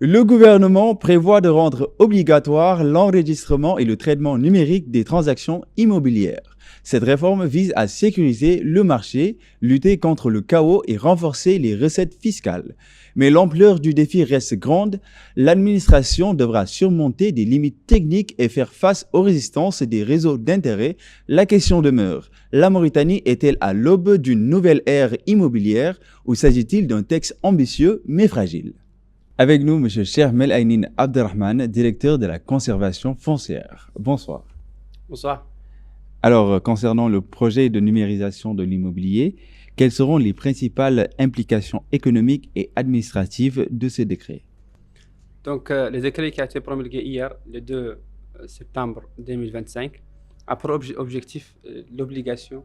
Le gouvernement prévoit de rendre obligatoire l'enregistrement et le traitement numérique des transactions immobilières. Cette réforme vise à sécuriser le marché, lutter contre le chaos et renforcer les recettes fiscales. Mais l'ampleur du défi reste grande. L'administration devra surmonter des limites techniques et faire face aux résistances des réseaux d'intérêt. La question demeure, la Mauritanie est-elle à l'aube d'une nouvelle ère immobilière ou s'agit-il d'un texte ambitieux mais fragile? Avec nous, M. Chermel Ainin Abderrahman, directeur de la conservation foncière. Bonsoir. Bonsoir. Alors, concernant le projet de numérisation de l'immobilier, quelles seront les principales implications économiques et administratives de ce décret? Donc, le décret qui a été promulgué hier, le 2 septembre 2025, a pour objectif l'obligation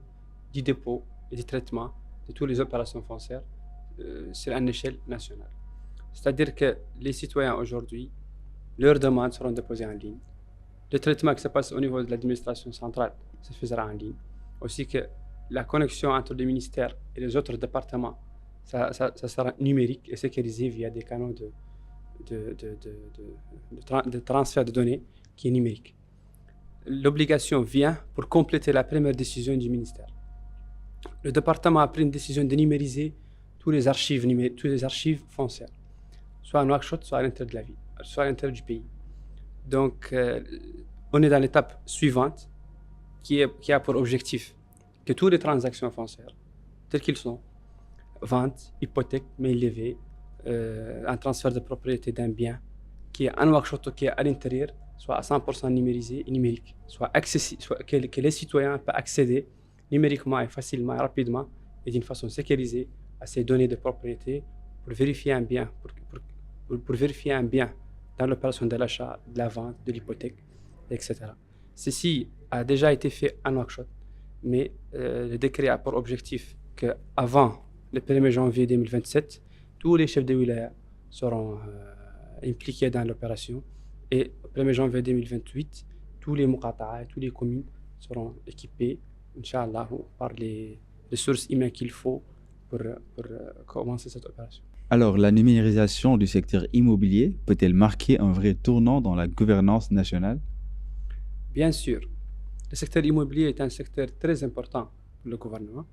du dépôt et du traitement de toutes les opérations foncières sur une échelle nationale. C'est-à-dire que les citoyens aujourd'hui, leurs demandes seront déposées en ligne. Le traitement qui se passe au niveau de l'administration centrale se faisra en ligne. Aussi que la connexion entre les ministères et les autres départements, ça sera numérique et sécurisé via des canaux de transfert de données qui est numérique. L'obligation vient pour compléter la première décision du ministère. Le département a pris une décision de numériser toutes les archives foncières, soit à Nouakchott, soit à l'intérieur de la ville, soit à l'intérieur du pays. Donc, on est dans l'étape suivante qui a pour objectif que toutes les transactions foncières, telles qu'elles sont, vente, hypothèque, main levée, un transfert de propriété d'un bien qui est à Nouakchott ou qui est à l'intérieur, soit à 100% numérisé et numérique, soit accessible, que les citoyens peuvent accéder numériquement et facilement et rapidement et d'une façon sécurisée à ces données de propriété pour vérifier un bien, pour vérifier un bien dans l'opération de l'achat, de la vente, de l'hypothèque, etc. Ceci a déjà été fait à Nouakchott, mais le décret a pour objectif qu'avant le 1er janvier 2027, tous les chefs de wilaya seront impliqués dans l'opération et au 1er janvier 2028, tous les muqata'a, toutes les communes seront équipés, Inch'Allah, par les ressources humaines qu'il faut pour commencer cette opération. Alors, la numérisation du secteur immobilier peut-elle marquer un vrai tournant dans la gouvernance nationale? Bien sûr, le secteur immobilier est un secteur très important pour le gouvernement.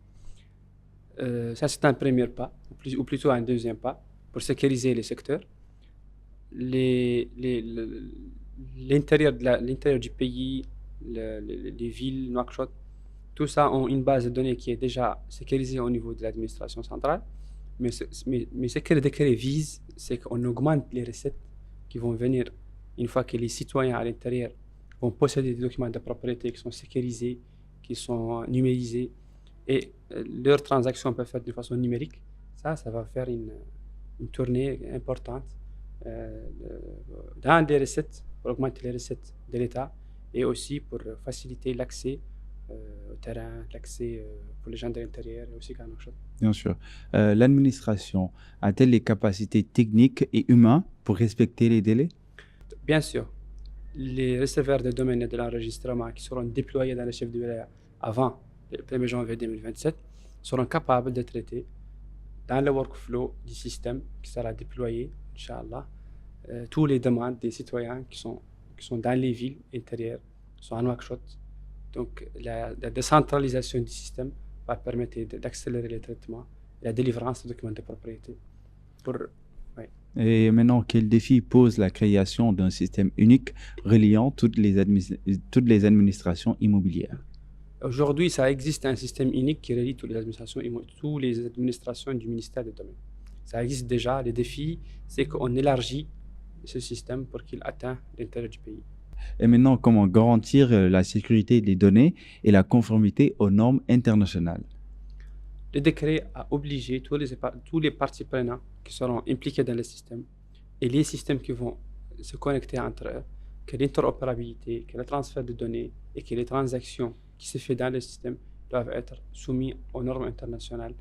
Ça, c'est un premier pas, ou plutôt un deuxième pas, pour sécuriser les secteurs. L'intérieur du pays, les villes, Nouakchott, tout ça ont une base de données qui est déjà sécurisée au niveau de l'administration centrale. Mais ce que le décret vise, c'est qu'on augmente les recettes qui vont venir une fois que les citoyens à l'intérieur vont posséder des documents de propriété qui sont sécurisés, qui sont numérisés et leurs transactions peuvent faire de façon numérique. Ça va faire une tournée importante dans les recettes, pour augmenter les recettes de l'État et aussi pour faciliter l'accès au terrain, l'accès pour les gens de l'intérieur et aussi qu'à Nouakchott. Bien sûr. L'administration a-t-elle les capacités techniques et humaines pour respecter les délais? Bien sûr. Les receveurs de domaine et de l'enregistrement qui seront déployés dans les chefs de wilaya avant le 1er janvier 2027 seront capables de traiter dans le workflow du système qui sera déployé, Inch'Allah, tous les demandes des citoyens qui sont dans les villes intérieures, qui sont à Nouakchott. Donc, la décentralisation du système va permettre d'accélérer les traitements et la délivrance des documents de propriété. Et maintenant, quel défi pose la création d'un système unique reliant toutes les administrations immobilières? Aujourd'hui, ça existe un système unique qui relie toutes les administrations du ministère des Domaines. Ça existe déjà. Le défi, c'est qu'on élargit ce système pour qu'il atteigne l'intérêt du pays. Et maintenant, comment garantir la sécurité des données et la conformité aux normes internationales? Le décret a obligé tous les parties prenantes qui seront impliquées dans le système et les systèmes qui vont se connecter entre eux, que l'interopérabilité, que le transfert de données et que les transactions qui se font dans le système doivent être soumis aux normes internationales,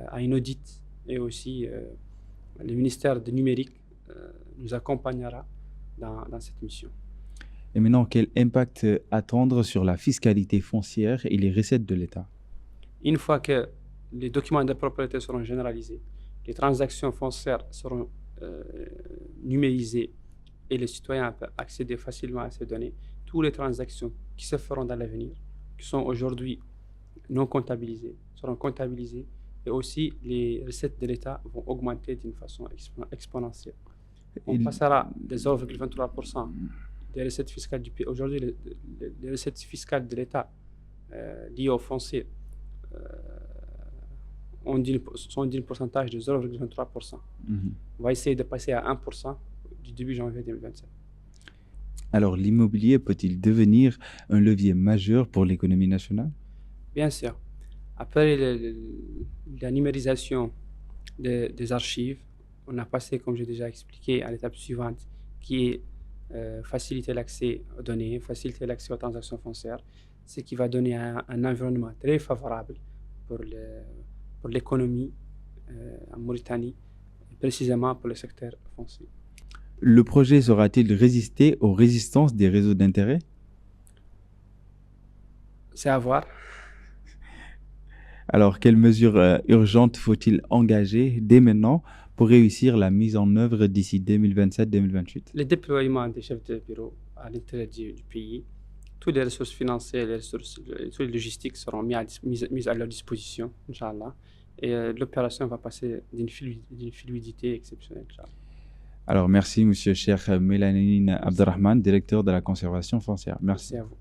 à une audit et aussi le ministère du numérique nous accompagnera dans cette mission. Et maintenant, quel impact attendre sur la fiscalité foncière et les recettes de l'État? Une fois que les documents de propriété seront généralisés, les transactions foncières seront numérisée et les citoyens peuvent accéder facilement à ces données, toutes les transactions qui se feront dans l'avenir, qui sont aujourd'hui non comptabilisées, seront comptabilisées et aussi les recettes de l'État vont augmenter d'une façon exponentielle. On Il- passera des 0,23% des recettes fiscales du pays. Aujourd'hui, les recettes fiscales de l'État liées aux fonciers sont d'un pourcentage de 0,23%. Mhm. On va essayer de passer à 1% du début janvier 2027. Alors, l'immobilier peut-il devenir un levier majeur pour l'économie nationale? Bien sûr, après la numérisation des archives, on a passé, comme j'ai déjà expliqué, à l'étape suivante, qui est faciliter l'accès aux données, faciliter l'accès aux transactions foncières, ce qui va donner un environnement très favorable pour l'économie en Mauritanie, et précisément pour le secteur foncier. Le projet saura-t-il résister aux résistances des réseaux d'intérêt? C'est à voir. Alors, quelles mesures urgentes faut-il engager dès maintenant pour réussir la mise en œuvre d'ici 2027-2028? Le déploiement des chefs de bureau à l'intérieur du pays, toutes les ressources financières, toutes les logistiques seront mises à leur disposition, Inch'Allah. Et l'opération va passer d'une fluidité exceptionnelle, Inch'Allah. Alors, merci, Monsieur Cheikh Mélanine Abderrahman, directeur de la conservation foncière. Merci. Merci à vous.